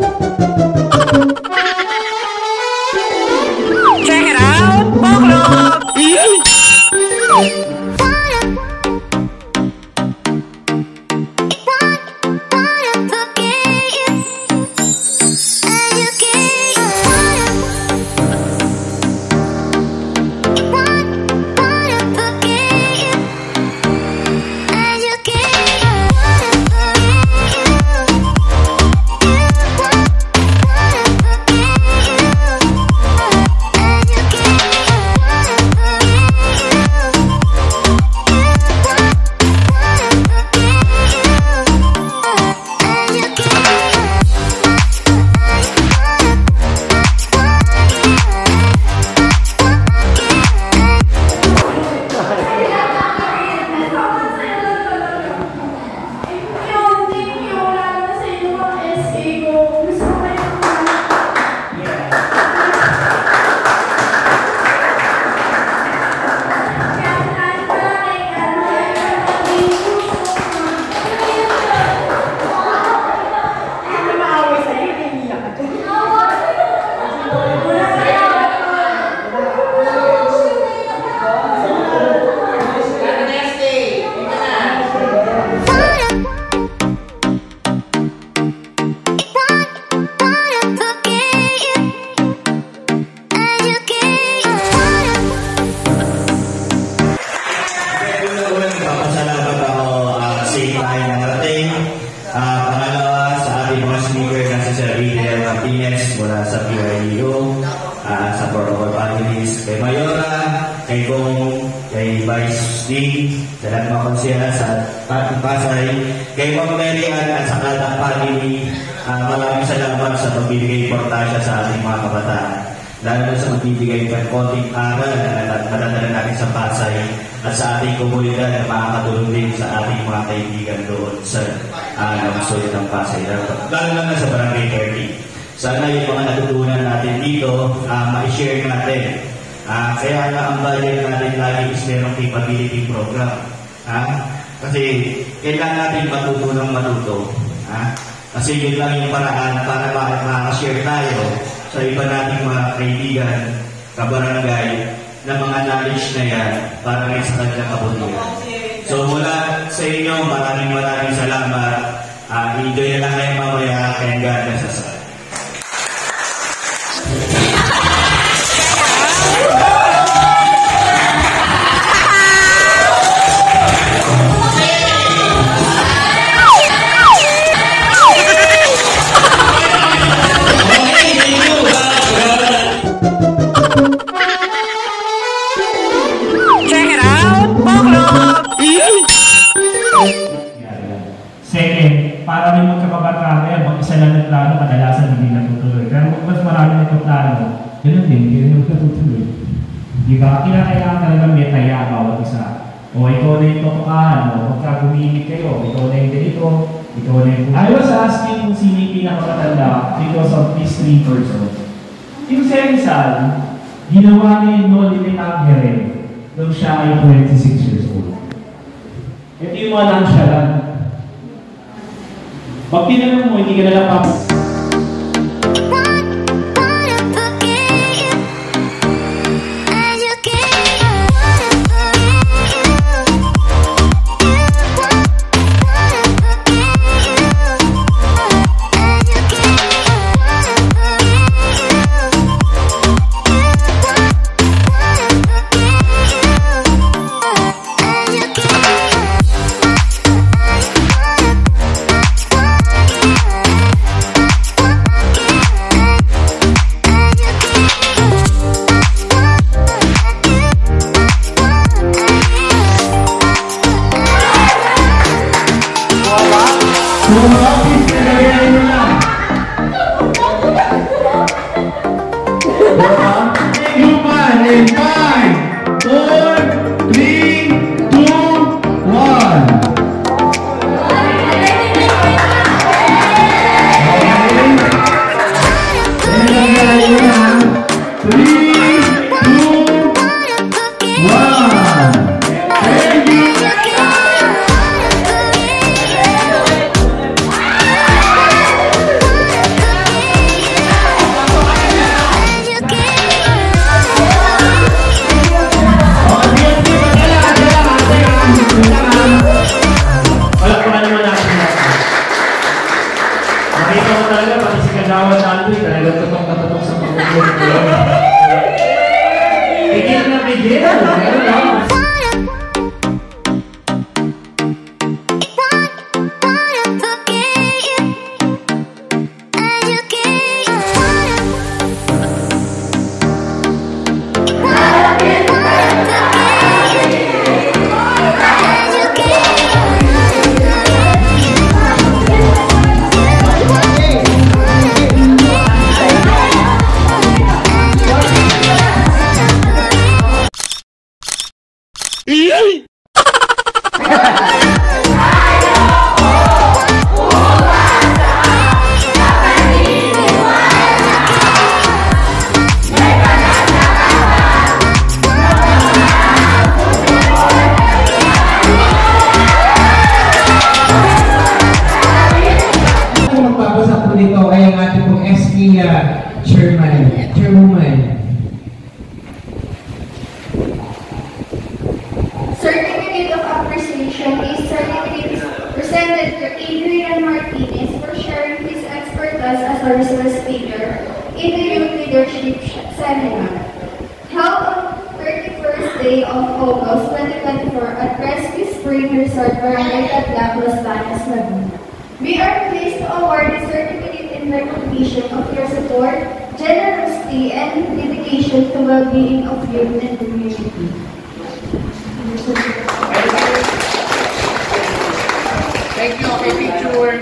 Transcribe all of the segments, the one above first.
Check it out, Boklog! Pangalawa sa ating mga speaker na si Sir Riel Martinez mula sa PIDO, sa protocol families, kay Mayora, kay Gong, kay Vice Dean, sa lahat mga konsehal sa Pating Pasay, kay Ma'am Mary Ann at sa Kaltang Family. Maraming salamat sa pagbibigay importansya sa ating mga kabataan. Lalo na sa magbibigay ng konting aral na nadadala natin sa Pasay at sa ating komunidad na makakatulong din sa ating mga kaibigan doon sa lungsod ng Pasay. Lalo na sa Barangay 30. Sana yung mga natutunan natin dito, ma-share natin. Kaya nga ang budget natin lagi is merong capability program. Kasi kailangan natin matutunang matuto. Kasi yun lang yung paraan para makaka-share tayo sa iba nating mga kaibigan, kabarangay, na mga knowledge na yan para rin sa kanilang kabutihan. So mula sa inyo, maraming salamat. Enjoy na lang kayo mamaya. Kaya God bless us all. Second, para rin magkakabarkada yan, mag-isa lang ng plano, kadalasan hindi natutuloy. Pero mas marami na itong plano, ganun din, hindi rin natutuloy. Di ba? Kailangan talaga may taya bawat isa. O ikaw na yung totokahan mo, magka gumimik kayo, ikaw na yung ganito, ikaw na yung... I was asking kung sino yung pinakamatanda because of these three persons. Yung si Rizal, ginawa niya yung no limit angere nung siya ay 26 years old. Ito yung mga nonchalant. Pag tinanong mo, hindi ka na lang naman talaga, pati si Kagawa Naldo, talaga tutok sa pagkukulit. Bigil na bigil. Meron lang. Chairwoman. Certificate of Appreciation is certificate presented to Adrian Martinez for sharing his expertise as a resource speaker in the Youth Leadership Seminar, held on 31st day of August 2024 at Rescue Spring Resort Barangay Tatla, Los Baños, Laguna. We are pleased to award the certificate in recognition of your support, generosity, and dedication to well-being of youth and community. Thank you. Okay, picture.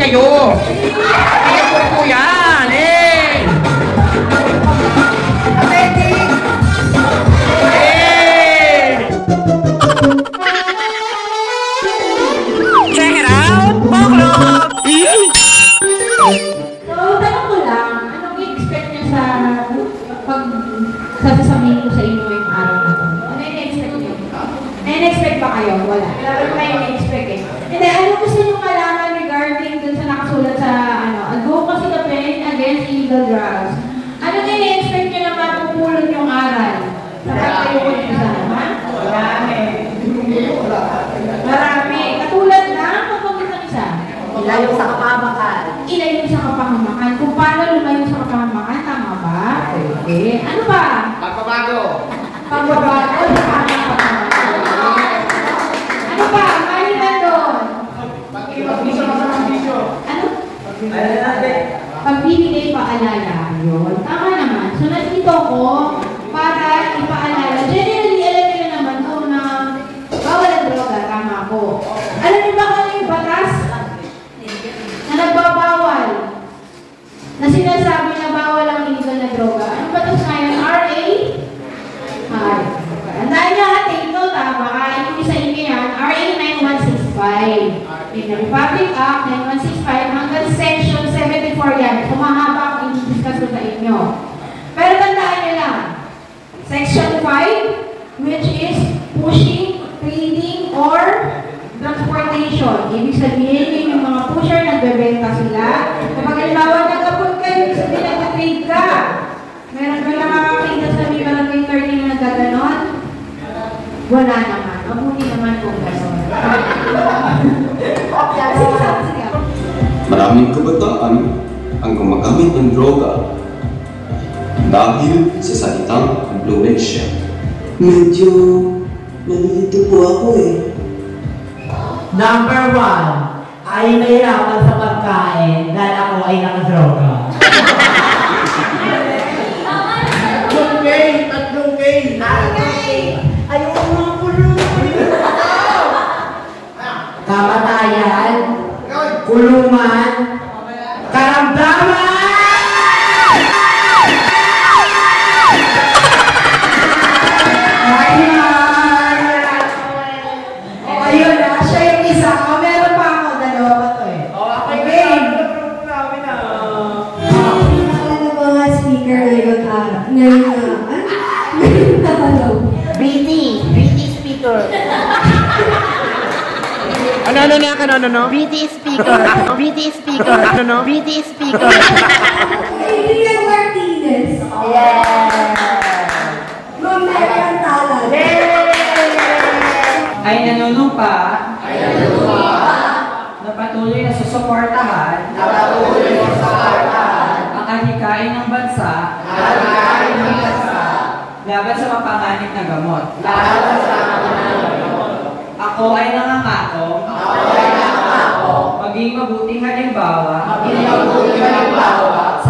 Kayo! Kaya po yan! Eh! Check it out, Boklog! So, tanong ko lang, anong i-expect niyo sa pag sasasabihin ko sa inyo ngayong araw na to? Ano yung i-expect niyo? Na-expect ba kayo? Wala. Wala kayo na-expect eh. Hindi, ano gusto niyo malaman regarding dun sa nakasulat sa advocacy campaign against illegal drugs? Ano na i-expect niyo na mapupulot yung aral? Sa pagkayo ko nito sa naman? Marami. Katulad na, kapag isang isa. Ilayo sa kapahamakan. Ilayo sa kapahamakan. Kung paano lumayo sa kapahamakan, tama ba? Okay. Ano ba? Pagbabago! Pagbabago sa kapahamakan. Ano ba? Maliban doon. Ano? Pagbibigay paalala. Yun. Tama naman. So, nandito ko para ipaalala. Generally, alam niyo naman kung na bawal ang droga. Tama ko. Alam niyo ba kung ano yung batas na nagbabawal? Na sinasabi na bawal ang illegal na droga. Ano ba ito ngayon? RA Ay. Tandaan nyo ha, take note ha, baka hindi sa inyo yan, RA 9165. In the Republic Act 9165 hanggang Section 74 yan. So mahaba ang i-discuss ko sa inyo. Pero tandaan nyo lang, Section 5, which is pushing, trading, or transportation. Ibig sabihin yung mga pusher, nagbebenta sila. Kapag halimbawa nagkapot kayo, ibig sabihin nag-trade ka. Meron ba nakakakita sa may barangay 30 na nagkaganon? Wala naman. Mabuti naman kung gano'n. Sige. Maraming kabataan ang gumagamit ng droga dahil sa salitang impluensya. Medyo nalilito po ako eh. Number 1, ay nahirapan sa pagkain dahil ako ay nakadroga. Tatlong K. Ayaw ko mga kulong. Kamatayan, kulungan, karamdaman! Ayun na, siya yung isa. Meron pa ako, dalawa pa to eh. Okay. Ano mga speaker ngayong araw? Ngayong araw? British speaker. Ano? British speaker. British speaker. British speaker. Adrian Martinez. Ma'am Mary Antalan. Ay nanunumpa na patuloy na susuportahan ang kahikain ng bansa laban sa mapanganib na gamot. Ako ay nangangako maging mabuting halimbawa sa